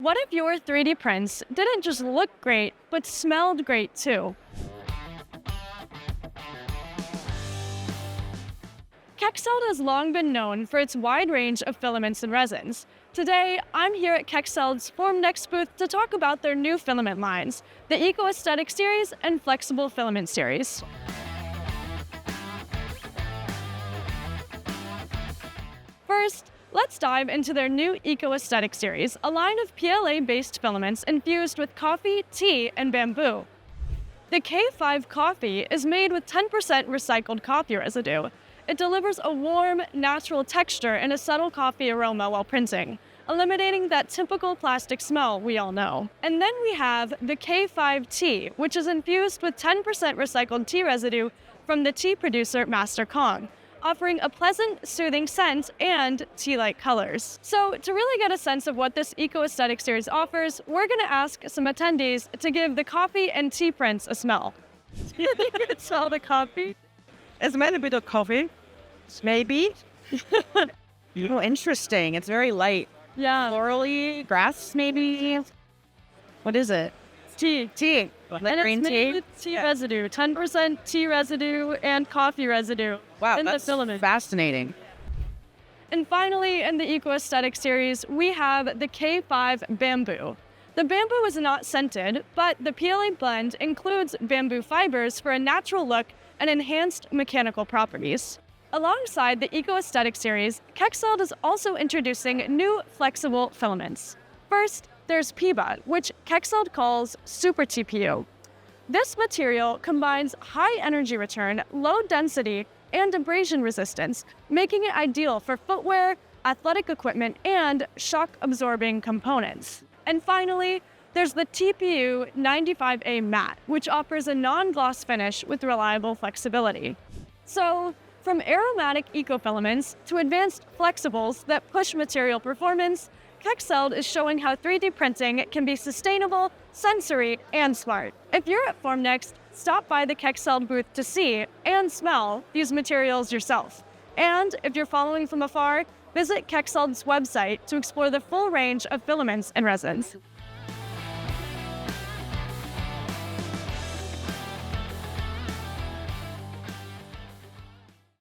What if your 3D prints didn't just look great, but smelled great too? Kexcelled has long been known for its wide range of filaments and resins. Today, I'm here at Kexcelled's Formnext booth to talk about their new filament lines, the Eco-Aesthetic series and Flexible Filament series. First, let's dive into their new Eco-Aesthetic series, a line of PLA-based filaments infused with coffee, tea, and bamboo. The K5 coffee is made with 10% recycled coffee residue. It delivers a warm, natural texture and a subtle coffee aroma while printing, eliminating that typical plastic smell we all know. And then we have the K5 tea, which is infused with 10% recycled tea residue from the tea producer Master Kong, offering a pleasant, soothing scent and tea-like colors. So to really get a sense of what this Eco-Aesthetic series offers, we're going to ask some attendees to give the coffee and tea prints a smell. You can smell the coffee? It smells a bit of coffee, maybe. Oh, interesting. It's very light. Yeah. Florally, grass, maybe. What is it? Tea. Tea. And Green it's made tea. with tea residue, 10% tea residue and coffee residue Wow, in that's the filament. fascinating. And finally, in the Eco-Aesthetic series, we have the K5 bamboo. The bamboo is not scented, but the PLA blend includes bamboo fibers for a natural look and enhanced mechanical properties. Alongside the Eco-Aesthetic series, Kexcelled is also introducing new flexible filaments. First, there's PEBA, which Kexcelled calls Super TPU. This material combines high energy return, low density, and abrasion resistance, making it ideal for footwear, athletic equipment, and shock-absorbing components. And finally, there's the TPU 95A matte, which offers a non-gloss finish with reliable flexibility. So, from aromatic ecofilaments to advanced flexibles that push material performance, Kexcelled is showing how 3D printing can be sustainable, sensory, and smart. If you're at Formnext, stop by the Kexcelled booth to see and smell these materials yourself. And if you're following from afar, visit Kexcelled's website to explore the full range of filaments and resins.